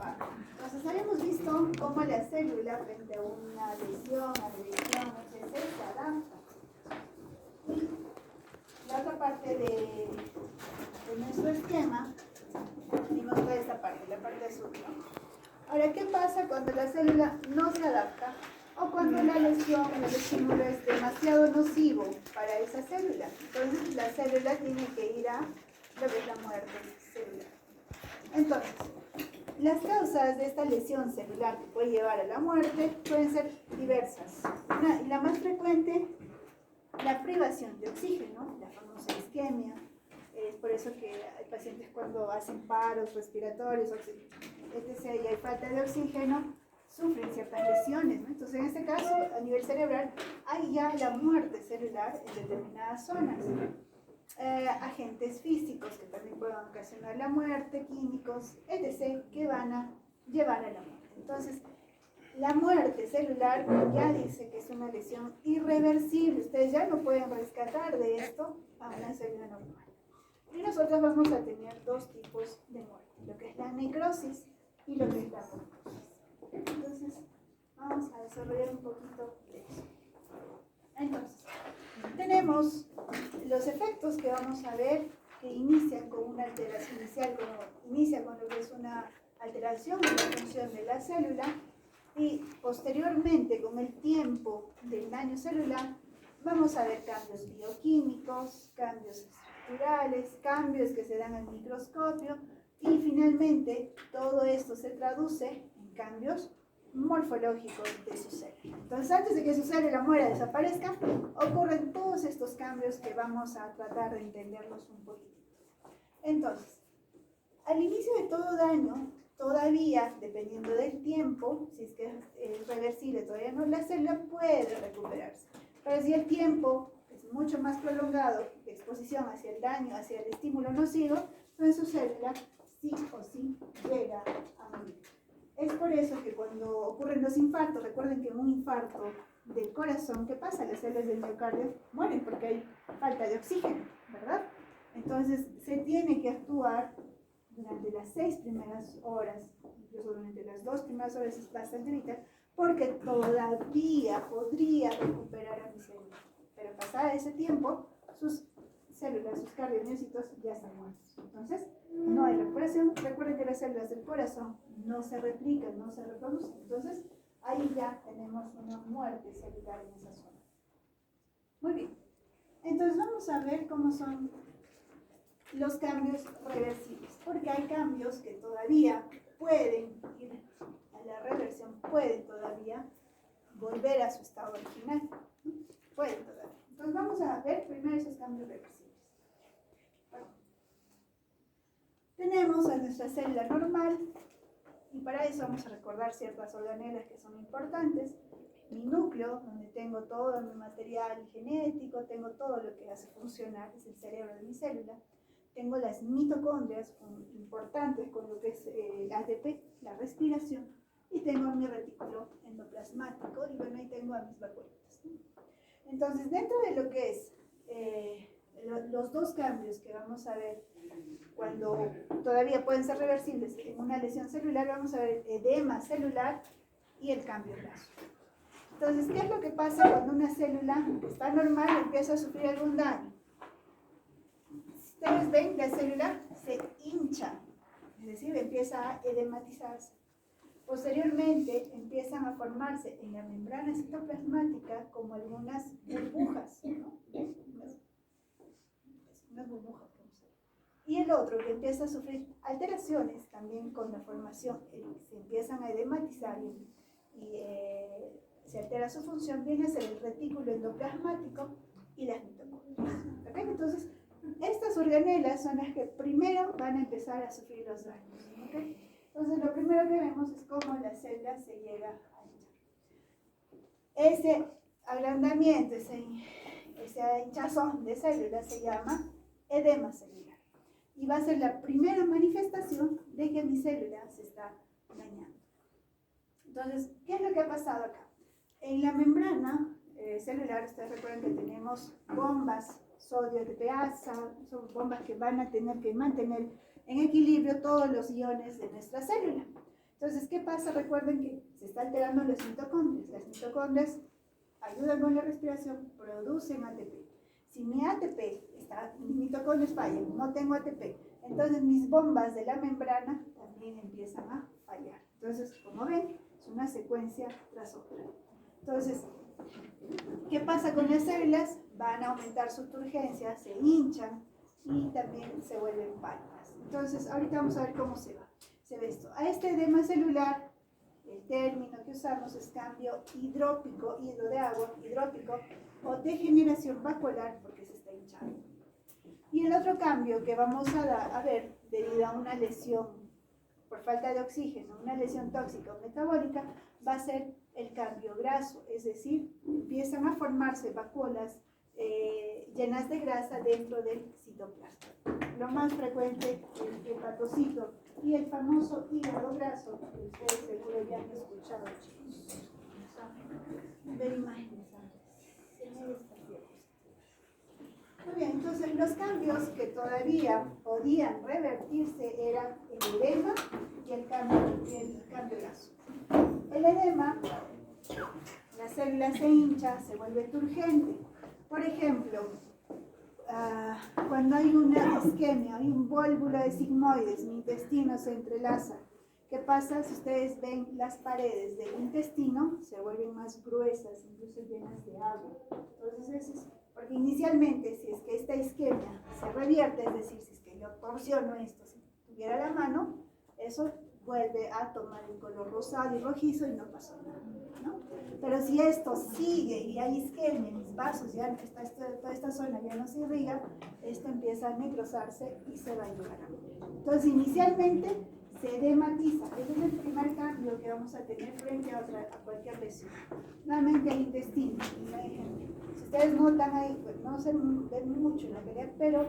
Entonces habíamos visto cómo la célula frente a una lesión, agresión, etc. se adapta. Y la otra parte de nuestro esquema, vimos toda esta parte, la parte azul, ¿no? Ahora, ¿qué pasa cuando la célula no se adapta o cuando la lesión o el estímulo es demasiado nocivo para esa célula? Entonces la célula tiene que ir a lo que es la muerte celular. Entonces, las causas de esta lesión celular que puede llevar a la muerte pueden ser diversas. La más frecuente, la privación de oxígeno, la famosa isquemia. Es por eso que hay pacientes cuando hacen paros respiratorios, etc., y hay falta de oxígeno, sufren ciertas lesiones, ¿no? Entonces, en este caso, a nivel cerebral, hay ya la muerte celular en determinadas zonas. Agentes físicos que también pueden ocasionar la muerte, químicos, etc., que van a llevar a la muerte. Entonces, la muerte celular ya dice que es una lesión irreversible. Ustedes ya no pueden rescatar de esto a una célula normal. Y nosotros vamos a tener dos tipos de muerte, lo que es la necrosis y lo que es la apoptosis. Entonces, vamos a desarrollar un poquito de eso. Entonces, tenemos los efectos que vamos a ver que inician con una alteración inicial, inicia con lo que es una alteración en la función de la célula y posteriormente con el tiempo del daño celular vamos a ver cambios bioquímicos, cambios estructurales, cambios que se dan al microscopio y finalmente todo esto se traduce en cambios morfológicos de su célula. Entonces, antes de que su célula muera, desaparezca, ocurren todos estos cambios que vamos a tratar de entenderlos un poquito. Entonces, al inicio de todo daño, todavía, dependiendo del tiempo, si es que es reversible, todavía no, la célula puede recuperarse. Pero si el tiempo es mucho más prolongado de exposición hacia el daño, hacia el estímulo nocivo, entonces su célula sí o sí llega a morir. Es por eso que cuando ocurren los infartos, recuerden que en un infarto del corazón, ¿qué pasa? Las células del miocardio mueren porque hay falta de oxígeno, ¿verdad? Entonces se tiene que actuar durante las 6 primeras horas, incluso durante las 2 primeras horas es bastante vital, porque todavía podría recuperar a mi célula. Pero pasada ese tiempo, sus células, sus cardiomiocitos ya están muertos. Entonces, no hay recuperación. Recuerden que las células del corazón no se replican, no se reproducen. Entonces, ahí ya tenemos una muerte celular en esa zona. Muy bien. Entonces, vamos a ver cómo son los cambios reversibles, porque hay cambios que todavía pueden ir a la reversión, pueden todavía volver a su estado original. Pueden todavía. Entonces, vamos a ver primero esos cambios reversibles. Tenemos a nuestra célula normal y para eso vamos a recordar ciertas organelas que son importantes. Mi núcleo, donde tengo todo mi material genético, tengo todo lo que hace funcionar, es el cerebro de mi célula. Tengo las mitocondrias importantes con lo que es el ATP, la respiración, y tengo mi retículo endoplasmático y bueno, ahí tengo a mis vacuolitas. Entonces, dentro de lo que es los dos cambios que vamos a ver cuando todavía pueden ser reversibles en una lesión celular, vamos a ver edema celular y el cambio graso. Entonces, ¿qué es lo que pasa cuando una célula está normal y empieza a sufrir algún daño? Ustedes ven, la célula se hincha, es decir, empieza a edematizarse. Posteriormente empiezan a formarse en la membrana citoplasmática como algunas burbujas, ¿no? Unas burbujas. Y el otro que empieza a sufrir alteraciones también con la formación, se empiezan a edematizar y se altera su función, viene a ser el retículo endoplasmático y las mitocondrias. ¿Okay? Entonces, estas organelas son las que primero van a empezar a sufrir los daños. ¿Okay? Entonces, lo primero que vemos es cómo la célula se llega a hinchar. Ese agrandamiento, ese hinchazón de células se llama edema celular. Y va a ser la primera manifestación de que mi célula se está dañando. Entonces, ¿qué es lo que ha pasado acá? En la celular, ustedes recuerdan que tenemos bombas sodio ATPasa, son bombas que van a tener que mantener en equilibrio todos los iones de nuestra célula. Entonces, ¿qué pasa? Recuerden que se está alterando los mitocondrias. Las mitocondrias ayudan con la respiración, producen ATP. Si mi ATP está, mis mitocondrias fallan, no tengo ATP, entonces mis bombas de la membrana también empiezan a fallar. Entonces, como ven, es una secuencia tras otra. Entonces, ¿qué pasa con las células? Van a aumentar su turgencia, se hinchan y también se vuelven pálidas. Entonces, ahorita vamos a ver cómo se va. Se ve esto. A este edema celular, el término que usamos es cambio hidrópico, hidro de agua, hidrópico, o degeneración vacuolar porque se está hinchando. Y el otro cambio que vamos a ver debido a una lesión por falta de oxígeno, una lesión tóxica o metabólica, va a ser el cambio graso, es decir, empiezan a formarse vacuolas llenas de grasa dentro del citoplasma. Lo más frecuente es el hepatocito y el famoso hígado graso, que ustedes seguro ya han escuchado, chicos. Ver imágenes antes. Muy bien, entonces los cambios que todavía podían revertirse eran el edema y el cambio graso. El edema, la célula se hincha, se vuelve turgente. Por ejemplo, cuando hay una isquemia, hay un vólvulo de sigmoides, mi intestino se entrelaza. ¿Qué pasa? Si ustedes ven las paredes del intestino, se vuelven más gruesas, incluso llenas de agua. Entonces, eso es porque inicialmente, si es que esta isquemia se revierte, es decir, si es que yo torsiono esto, si tuviera la mano, eso vuelve a tomar el color rosado y rojizo y no pasó nada, ¿no? Pero si esto sigue y hay isquemia, mis vasos, ya toda esta zona ya no se irriga, esto empieza a necrosarse y se va a llevar a morir. Entonces, inicialmente se edematiza. Ese es el primer cambio que vamos a tener frente a cualquier lesión. Nuevamente el intestino, un ejemplo. Si ustedes notan ahí, pues no se ven mucho en la pelea, pero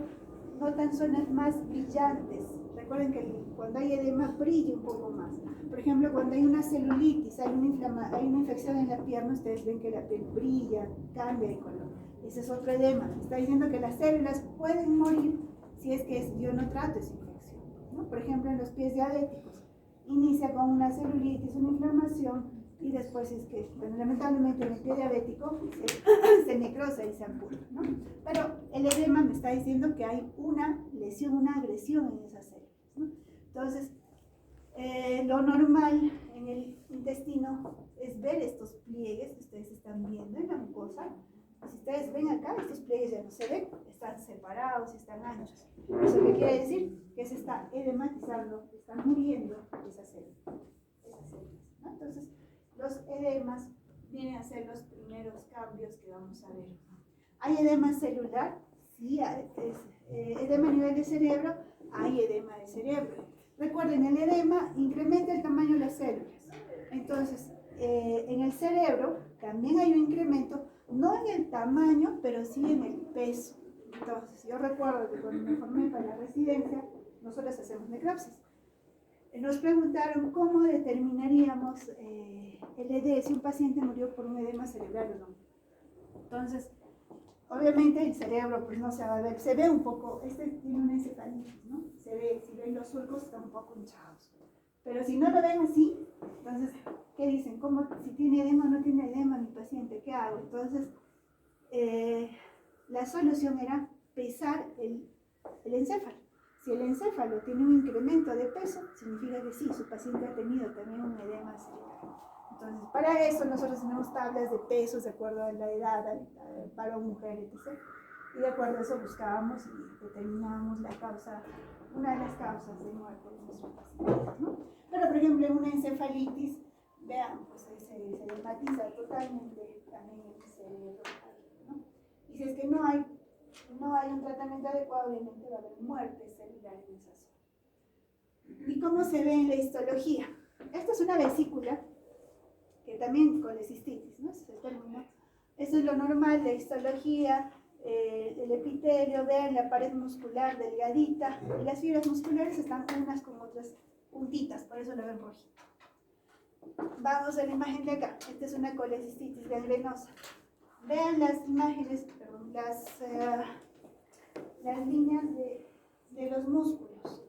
notan zonas más brillantes. Recuerden que cuando hay edema brilla un poco más. Por ejemplo, cuando hay una celulitis, hay una infección en la pierna, ustedes ven que la piel brilla, cambia de color. Ese es otro edema. Está diciendo que las células pueden morir si es que yo no trato esa infección, ¿no? Por ejemplo, en los pies diabéticos, inicia con una celulitis, una inflamación, y después es que, bueno, lamentablemente en el pie diabético se necrosa y se ampula, ¿no? Pero el edema me está diciendo que hay una lesión, una agresión en esas células, ¿no? Entonces, lo normal en el intestino es ver estos pliegues que ustedes están viendo en la mucosa. Si ustedes ven acá, estos pliegues ya no se ven, están separados, están anchos. ¿Eso qué quiere decir? Que se está edematizando, están muriendo esas células, ¿no? Entonces, los edemas vienen a ser los primeros cambios que vamos a ver. ¿Hay edema celular? Sí, edema a nivel de cerebro, hay edema de cerebro. Recuerden, el edema incrementa el tamaño de las células. Entonces, en el cerebro también hay un incremento, no en el tamaño, pero sí en el peso. Entonces, yo recuerdo que cuando me formé para la residencia, nosotros hacemos necropsis. Nos preguntaron cómo determinaríamos el ED, si un paciente murió por un edema cerebral o no. Entonces, obviamente el cerebro pues no se va a ver, se ve un poco, este tiene una encefalitis, ¿no? Se ve, si ven los surcos están un poco hinchados. Pero si no lo ven así, entonces, ¿qué dicen? ¿Cómo, si tiene edema o no tiene edema mi paciente? ¿Qué hago? Entonces, la solución era pesar el encéfalo. Si el encéfalo tiene un incremento de peso, significa que sí, su paciente ha tenido también un edema cerebral. Entonces, para eso nosotros tenemos tablas de pesos de acuerdo a la edad, para mujer, etc. Y de acuerdo a eso buscábamos y determinábamos la causa, una de las causas de muerte de nuestros pacientes, ¿no? Pero, por ejemplo, en una encefalitis, vean, pues se edematiza totalmente también el cerebro, ¿no? Y si es que no hay un tratamiento adecuado, obviamente va a haber muerte celular en esa zona. ¿Y cómo se ve en la histología? Esta es una vesícula, que también colecistitis, ¿no? Ese es el término. Eso es lo normal de histología, el epitelio, vean la pared muscular delgadita, y las fibras musculares están unas con otras puntitas, por eso lo ven rojito. Vamos a la imagen de acá. Esta es una colecistitis gangrenosa. Vean las imágenes, perdón, las líneas de los músculos.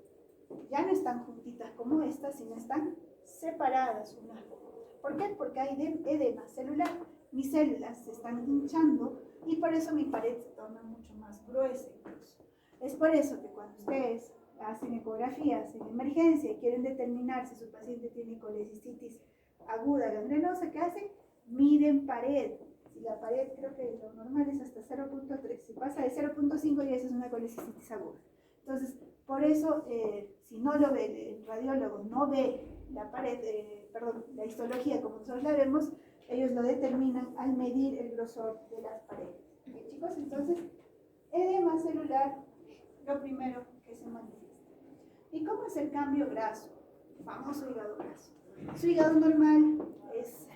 Ya no están juntitas como estas, sino están separadas una de otra. ¿Por qué? Porque hay edema celular. Mis células se están hinchando y por eso mi pared se torna mucho más gruesa incluso. Es por eso que cuando ustedes hacen ecografías en emergencia y quieren determinar si su paciente tiene colecistitis aguda gangrenosa, ¿qué hacen? Miden pared. Si la pared, creo que lo normal es hasta 0.3, si pasa de 0.5 ya esa es una colecistitis aguda. Entonces, por eso, si no lo ve, el radiólogo no ve la pared, la histología como nosotros la vemos, ellos lo determinan al medir el grosor de las paredes. ¿Okay, chicos? Entonces, edema celular, lo primero que se manifiesta. ¿Y cómo es el cambio graso? El famoso hígado graso. Su hígado normal es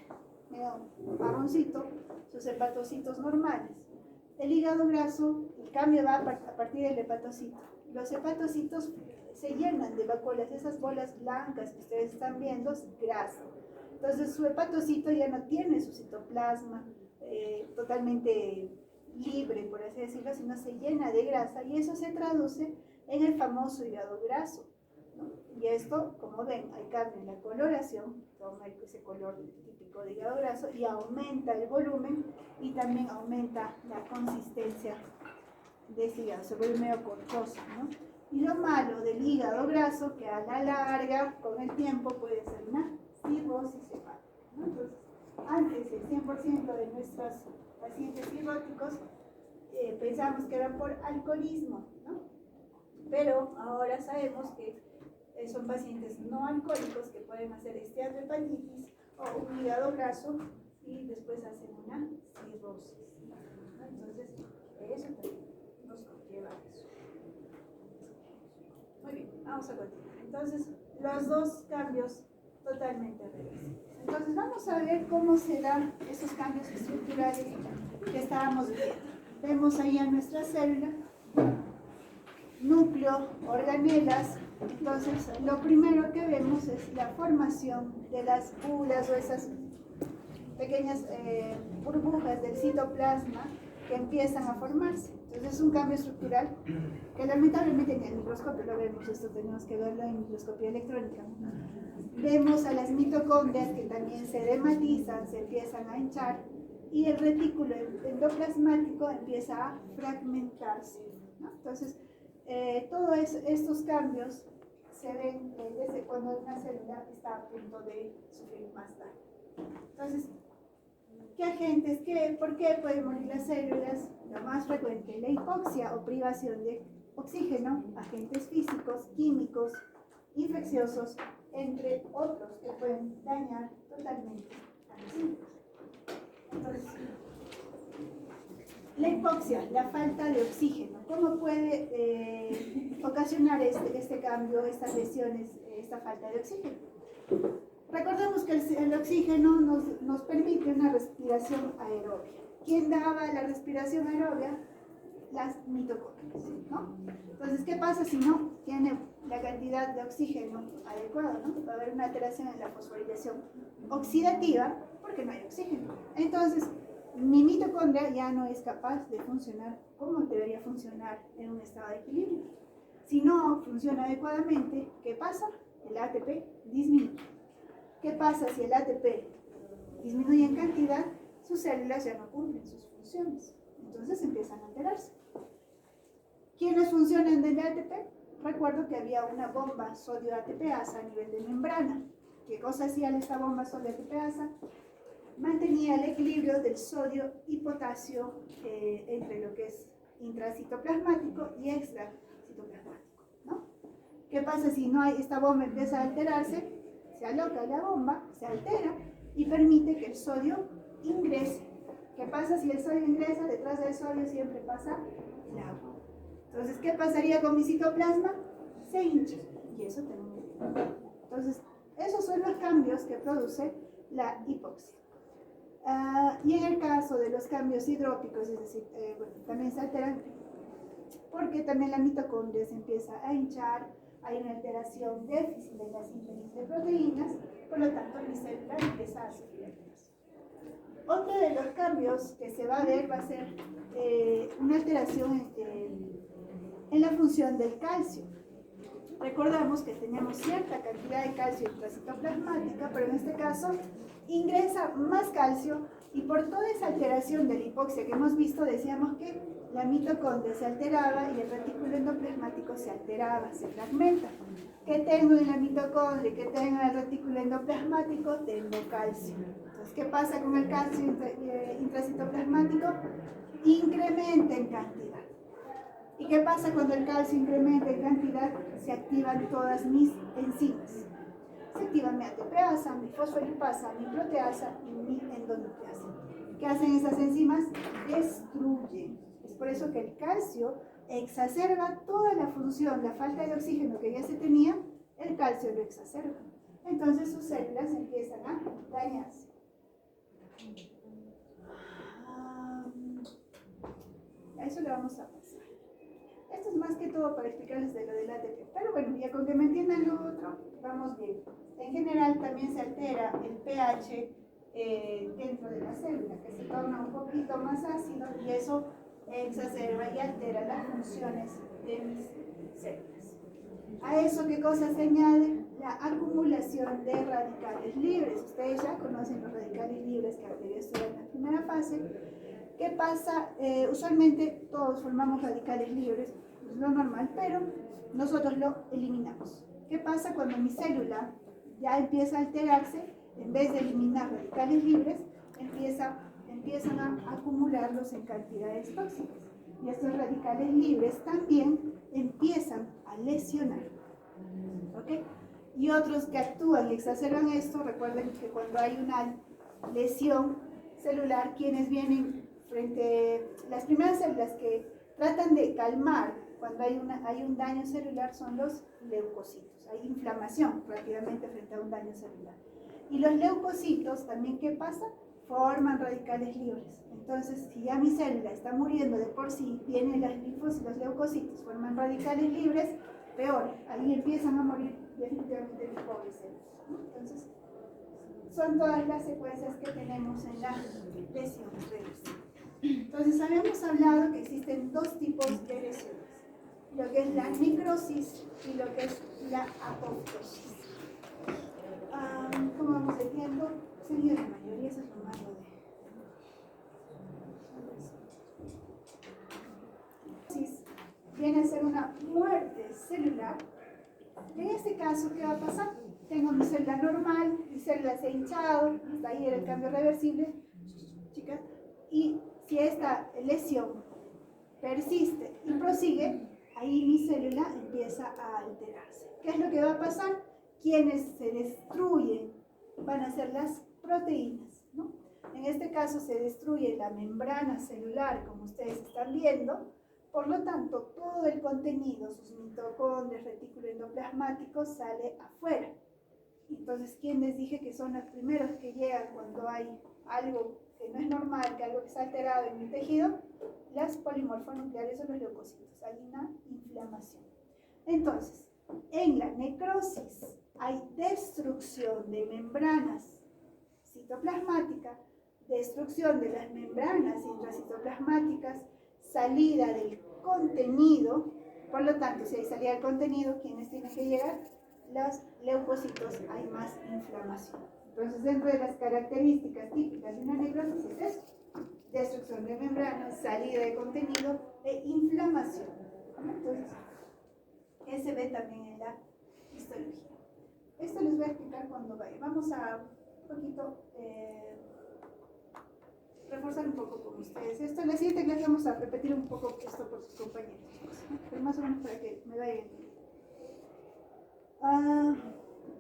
marroncito, sus hepatocitos normales. El hígado graso, el cambio va a partir del hepatocito. Los hepatocitos se llenan de vacuolas, esas bolas blancas que ustedes están viendo es grasa. Entonces su hepatocito ya no tiene su citoplasma totalmente libre, por así decirlo, sino se llena de grasa y eso se traduce en el famoso hígado graso, ¿no? Y esto, como ven, hay cambio en la coloración, toma ese color típico de hígado graso y aumenta el volumen y también aumenta la consistencia de ese hígado, se vuelve medio corchoso, ¿no? Y lo malo del hígado graso, que a la larga, con el tiempo, puede ser una cirrosis hepática, ¿no? Entonces, antes el 100% de nuestros pacientes cirróticos pensamos que era por alcoholismo, ¿no? Pero ahora sabemos que son pacientes no alcohólicos que pueden hacer esteatohepatitis o un hígado graso y después hacen una cirrosis, ¿no? Entonces, eso también nos conlleva eso. Muy bien, vamos a continuar. Entonces, los dos cambios totalmente reversibles. Entonces, vamos a ver cómo se dan esos cambios estructurales que estábamos viendo. Vemos ahí a nuestra célula, núcleo, organelas. Entonces, lo primero que vemos es la formación de las bulas o esas pequeñas burbujas del citoplasma que empiezan a formarse. Entonces, es un cambio estructural que lamentablemente en el microscopio lo vemos, esto tenemos que verlo en microscopía electrónica. Vemos a las mitocondrias que también se dematizan, se empiezan a hinchar y el retículo endoplasmático empieza a fragmentarse, ¿no? Entonces, todos estos cambios se ven desde cuando una célula está a punto de sufrir más daño. Entonces, ¿qué agentes? ¿Por qué pueden morir las células? Lo más frecuente, la hipoxia o privación de oxígeno, agentes físicos, químicos, infecciosos, entre otros que pueden dañar totalmente a las células. Entonces, la hipoxia, la falta de oxígeno, ¿cómo puede ocasionar este cambio, estas lesiones, esta falta de oxígeno? Recordemos que el oxígeno nos permite una respiración aerobia. ¿Quién daba la respiración aerobia? Las mitocondrias, ¿no? Entonces, ¿qué pasa si no tiene la cantidad de oxígeno adecuada, ¿no? Va a haber una alteración en la fosforilación oxidativa porque no hay oxígeno. Entonces, mi mitocondria ya no es capaz de funcionar como debería funcionar en un estado de equilibrio. Si no funciona adecuadamente, ¿qué pasa? El ATP disminuye. ¿Qué pasa si el ATP disminuye en cantidad? Sus células ya no cumplen sus funciones. Entonces empiezan a alterarse. ¿Quiénes funcionan del ATP? Recuerdo que había una bomba sodio-ATPasa a nivel de membrana. ¿Qué cosa hacía esta bomba sodio-ATPasa? Mantenía el equilibrio del sodio y potasio entre lo que es intracitoplasmático y extracitoplasmático, ¿no? ¿Qué pasa si no hay, esta bomba empieza a alterarse? Se aloca la bomba, se altera y permite que el sodio ingrese. ¿Qué pasa si el sodio ingresa? Detrás del sodio siempre pasa el agua. Entonces, ¿qué pasaría con mi citoplasma? Se hincha y eso termina. Entonces, esos son los cambios que produce la hipoxia. Y en el caso de los cambios hidrópicos, es decir, también se alteran porque también la mitocondria se empieza a hinchar, hay una alteración, déficit de la síntesis de proteínas, por lo tanto mi célula empieza a sufrir alteración. Otro de los cambios que se va a ver va a ser una alteración en la función del calcio. recordamos que tenemos cierta cantidad de calcio intracitoplasmática, pero en este caso ingresa más calcio y por toda esa alteración de la hipoxia que hemos visto, decíamos que la mitocondria se alteraba y el retículo endoplasmático se alteraba, se fragmenta. ¿Qué tengo en la mitocondria? ¿Qué tengo en el retículo endoplasmático? Tengo calcio. Entonces, ¿qué pasa con el calcio intracitoplasmático? Incrementa en cantidad. ¿Y qué pasa cuando el calcio incrementa en cantidad? Se activan todas mis enzimas. Se activa mi ATPasa, mi fosfolipasa, mi proteasa y mi endonucleasa. ¿Qué hacen esas enzimas? Destruyen. Es por eso que el calcio exacerba toda la función, la falta de oxígeno que ya se tenía, el calcio lo exacerba. Entonces sus células empiezan a dañarse. A eso le vamos a pasar. Esto es más que todo para explicarles de lo del ATP. Pero bueno, ya con que me entiendan lo otro, vamos bien. En general también se altera el pH dentro de la célula, que se torna un poquito más ácido y eso exacerba y altera las funciones de mis células. ¿A eso qué cosa se añade? La acumulación de radicales libres. Ustedes ya conocen los radicales libres que había estudiado en la primera fase. ¿Qué pasa? Usualmente todos formamos radicales libres, es lo normal, pero nosotros lo eliminamos. ¿Qué pasa cuando mi célula ya empieza a alterarse? En vez de eliminar radicales libres, empiezan a acumularlos en cantidades tóxicas. Y estos radicales libres también empiezan a lesionar. ¿Ok? Y otros que actúan y exacerban esto, recuerden que cuando hay una lesión celular, quienes vienen frente a las primeras células que tratan de calmar cuando hay un daño celular son los leucocitos. Hay inflamación rápidamente frente a un daño celular. Y los leucocitos también, ¿qué pasa? Forman radicales libres. Entonces, si ya mi célula está muriendo de por sí, vienen las linfos y los leucocitos, forman radicales libres, peor, ahí empiezan a morir definitivamente mis pobres células. Entonces, son todas las secuencias que tenemos en la lesión reversible. Entonces, habíamos hablado que existen dos tipos de lesiones, lo que es la necrosis y lo que es la apoptosis. ¿Cómo vamos de tiempo? Sería la mayoría, eso es lo malo de... Viene a ser una muerte celular. En este caso, ¿qué va a pasar? Tengo mi célula normal, mi célula se ha hinchado, hasta ahí era el cambio reversible, chicas, y si esta lesión persiste y prosigue, ahí mi célula empieza a alterarse. ¿Qué es lo que va a pasar? Quienes se destruyen van a ser las proteínas, ¿no? En este caso se destruye la membrana celular, como ustedes están viendo. Por lo tanto, todo el contenido, sus mitocondrias, retículo endoplasmático, sale afuera. Entonces, ¿quién les dije que son los primeros que llegan cuando hay algo que no es normal, que algo que está alterado en mi tejido? Las polimorfonucleares o los leucocitos. Hay una inflamación. Entonces, en la necrosis hay destrucción de membranas citoplasmáticas, destrucción de las membranas intracitoplasmáticas, salida del contenido. Por lo tanto, si hay salida del contenido, ¿quiénes tienen que llegar? Los leucocitos, hay más inflamación. Entonces, dentro de las características típicas de una necrosis es eso: destrucción de membranas, salida de contenido e inflamación. Entonces, ¿qué se ve también en la histología? Esto les voy a explicar cuando vaya. Vamos a un poquito reforzar un poco con ustedes. Esto en la siguiente clase vamos a repetir un poco esto por sus compañeros, pero más o menos para que me vayan.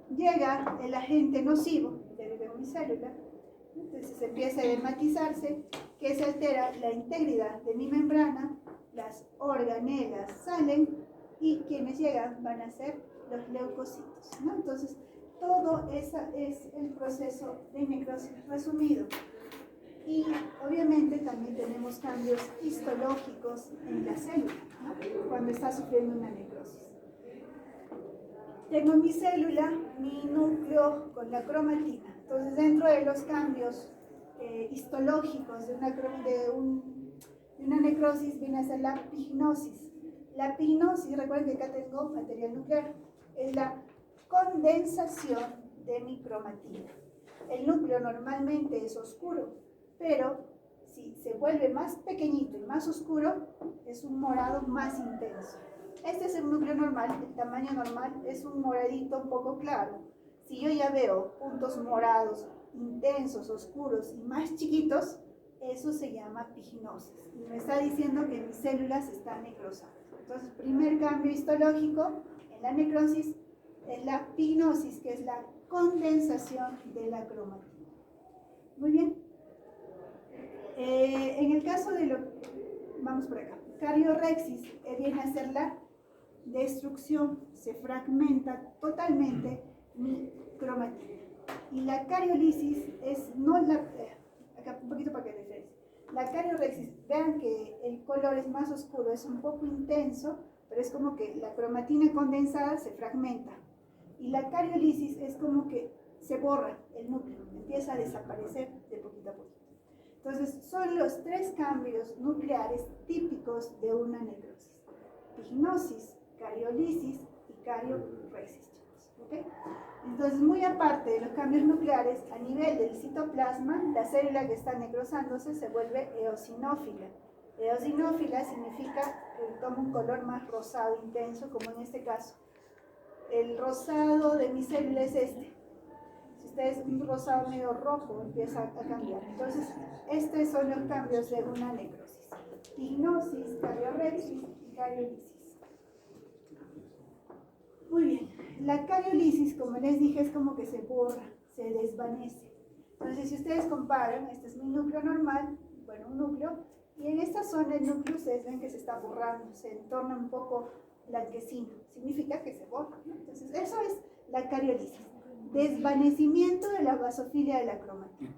Llega el agente nocivo de mi célula, entonces empieza a edematizarse, que se altera la integridad de mi membrana, las organelas salen y quienes llegan van a ser los leucocitos, ¿no? Entonces, todo ese es el proceso de necrosis resumido. Y obviamente también tenemos cambios histológicos en la célula, ¿no? Cuando está sufriendo una necrosis. Tengo mi célula, mi núcleo con la cromatina. Entonces, dentro de los cambios histológicos de una necrosis viene a ser la pignosis. La pignosis, recuerden que acá tengo material nuclear. es la condensación de mi cromatina. El núcleo normalmente es oscuro, pero si se vuelve más pequeñito y más oscuro, es un morado más intenso. Este es el núcleo normal, el tamaño normal es un moradito un poco claro. Si yo ya veo puntos morados, intensos, oscuros y más chiquitos, eso se llama pignosis. Y me está diciendo que mis células están necrosando. Entonces, primer cambio histológico en la necrosis es la pignosis, que es la condensación de la cromatina. Muy bien. En el caso de vamos por acá, cariorrexis viene a ser la destrucción, se fragmenta totalmente mi cromatina. Y la cariolisis es no la, acá un poquito para que diferencie. La cariorrexis, vean que el color es más oscuro, es un poco intenso, pero es como que la cromatina condensada se fragmenta. Y la cariolisis es como que se borra el núcleo, empieza a desaparecer de poquito a poquito. Entonces, son los tres cambios nucleares típicos de una necrosis: pignosis, cariolisis y cariorrexis, chicos. ¿Okay? Entonces, muy aparte de los cambios nucleares, a nivel del citoplasma, la célula que está necrosándose se vuelve eosinófila. Eosinófila significa que toma un color más rosado intenso, como en este caso. El rosado de mi célula es este. Si ustedes un rosado medio rojo, empieza a cambiar. Entonces, estos son los cambios de una necrosis: pignosis, cariorrexis y cariolisis. Muy bien. La cariolisis, como les dije, es como que se borra, se desvanece. Entonces, si ustedes comparan, este es mi núcleo normal, bueno, un núcleo, y en esta zona el núcleo ustedes ven que se está borrando, se torna un poco blanquecino, significa que se borra, ¿no? Entonces, eso es la cariolisis, desvanecimiento de la basofilia de la cromatina.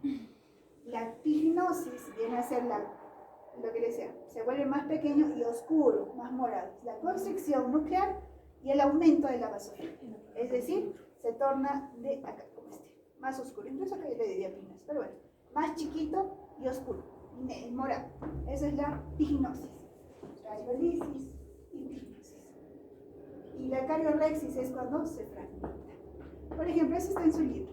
La pignosis viene a ser lo que les decía, se vuelve más pequeño y oscuro, más morado. La constricción nuclear y el aumento de la basofilia, es decir, se torna de acá, como este, más oscuro. Incluso acá yo le diría pignosis, pero bueno, más chiquito y oscuro, morado. Esa es la pignosis, cariolisis y pignosis. Y la cariorrexis es cuando se fragmenta. Por ejemplo, este está en su libro.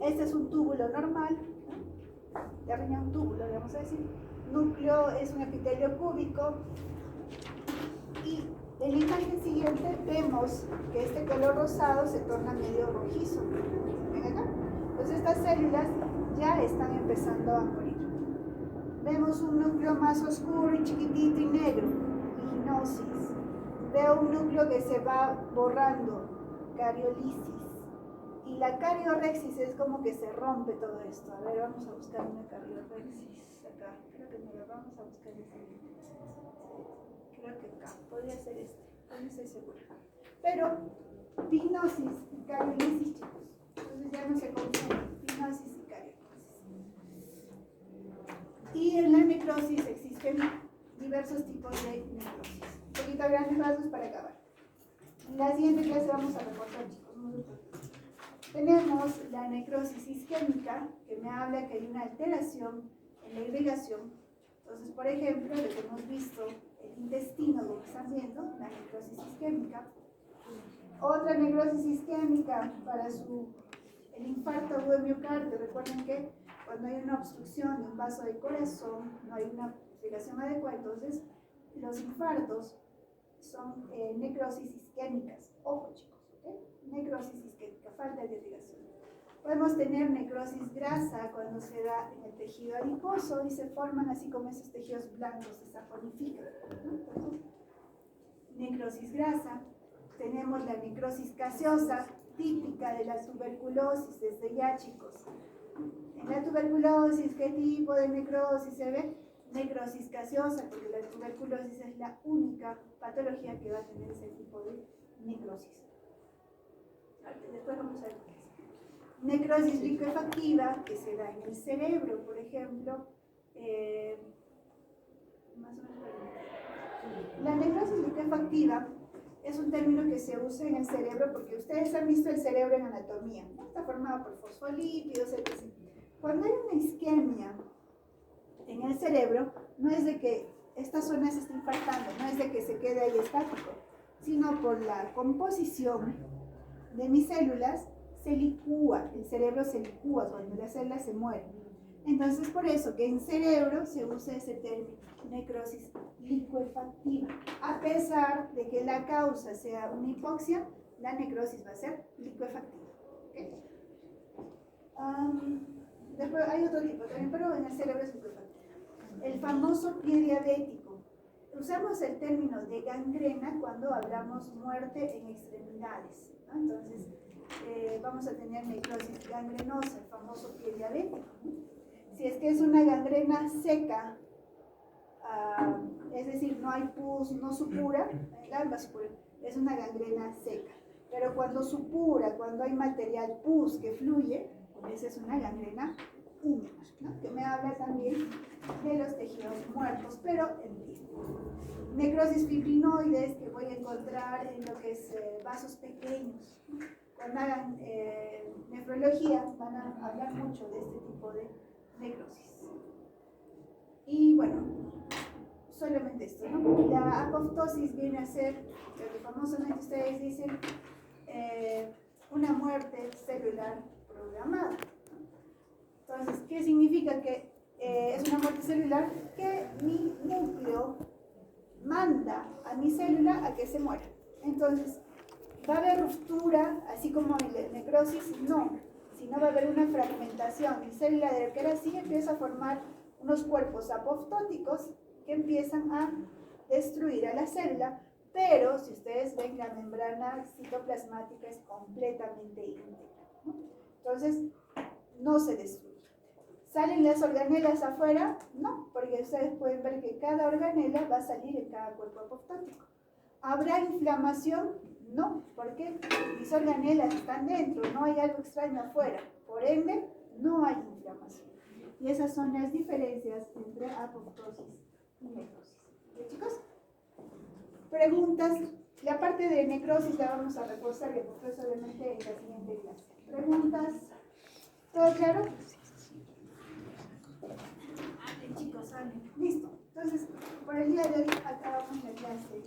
Este es un túbulo normal, ¿no? De riñón, túbulo, vamos a decir. Núcleo es un epitelio cúbico. Y en la imagen siguiente vemos que este color rosado se torna medio rojizo. ¿Ven acá? Entonces estas células ya están empezando a morir. Vemos un núcleo más oscuro y chiquitito y negro, pignosis. Veo un núcleo que se va borrando, cariolisis. Y la cariorrexis es como que se rompe todo esto. A ver, vamos a buscar una cariorrexis acá. Creo que no la vamos a buscar ese. Creo que acá, podría ser este, no estoy segura. Pero pignosis y cariolisis, chicos. Entonces ya no se confunden, pignosis y cariolisis. Y en la necrosis existen diversos tipos de necrosis. Un poquito grandes rasgos para acabar. En la siguiente clase vamos a reportar, chicos. Tenemos la necrosis isquémica, que me habla que hay una alteración en la irrigación. Entonces, por ejemplo, lo que hemos visto, el intestino, lo que están viendo, la necrosis isquémica. Otra necrosis isquémica para el infarto agudo de miocardio. Recuerden que cuando hay una obstrucción de un vaso del corazón, no hay una irrigación adecuada, entonces los infartos son necrosis isquémicas. Ojo, chicos, ¿ok? Necrosis isquémica, falta de irrigación. Podemos tener necrosis grasa cuando se da en el tejido adiposo y se forman así como esos tejidos blancos, se saponifican, ¿no? Entonces, necrosis grasa. Tenemos la necrosis gaseosa, típica de la tuberculosis, desde ya, chicos. En la tuberculosis, ¿qué tipo de necrosis se ve? Necrosis gaseosa, porque la tuberculosis es la única patología que va a tener ese tipo de necrosis. Después vamos a ver qué es. Necrosis liquefactiva, que se da en el cerebro, por ejemplo. Más o menos. La necrosis liquefactiva es un término que se usa en el cerebro porque ustedes han visto el cerebro en anatomía, ¿no? Está formado por fosfolípidos, etc. Cuando hay una isquemia en el cerebro, no es de que esta zona se esté infartando, no es de que se quede ahí estático, sino por la composición de mis células, se licúa, el cerebro se licúa cuando las células se mueren. Entonces, por eso que en cerebro se usa ese término, necrosis licuefactiva. A pesar de que la causa sea una hipoxia, la necrosis va a ser licuefactiva. ¿Okay? Después hay otro tipo también, pero en el cerebro es licuefactivo. El famoso pie diabético. Usamos el término de gangrena cuando hablamos muerte en extremidades, ¿no? Entonces, vamos a tener necrosis gangrenosa, el famoso pie diabético. Si es que es una gangrena seca, es decir, no hay pus, no supura, es una gangrena seca. Pero cuando supura, cuando hay material pus que fluye, esa es una gangrena húmeda, ¿no? Que me habla también de los tejidos muertos, pero en pie. Necrosis fibrinoides que voy a encontrar en lo que es vasos pequeños. Cuando hagan nefrología van a hablar mucho de este tipo de necrosis. Y bueno, solamente esto, ¿no? La apoptosis viene a ser, lo que famosamente ustedes dicen, una muerte celular programada. Entonces, ¿qué significa que es una muerte celular? Que mi núcleo manda a mi célula a que se muera. Entonces, ¿va a haber ruptura, así como en la necrosis? No, sino va a haber una fragmentación. Mi célula de Escherichia sí empieza a formar unos cuerpos apoptóticos que empiezan a destruir a la célula, pero si ustedes ven, la membrana citoplasmática es completamente íntegra, ¿no? Entonces, no se destruye. ¿Salen las organelas afuera? No, porque ustedes pueden ver que cada organela va a salir en cada cuerpo apoptótico. ¿Habrá inflamación? No, porque mis organelas están dentro, no hay algo extraño afuera, por ende, no hay inflamación. Y esas son las diferencias entre apoptosis y necrosis. ¿Sí, chicos? Preguntas. La parte de necrosis la vamos a reforzar y apoptosis obviamente en la siguiente clase. ¿Preguntas? ¿Todo claro? Chicos, listo. Entonces, por el día de hoy acabamos la clase.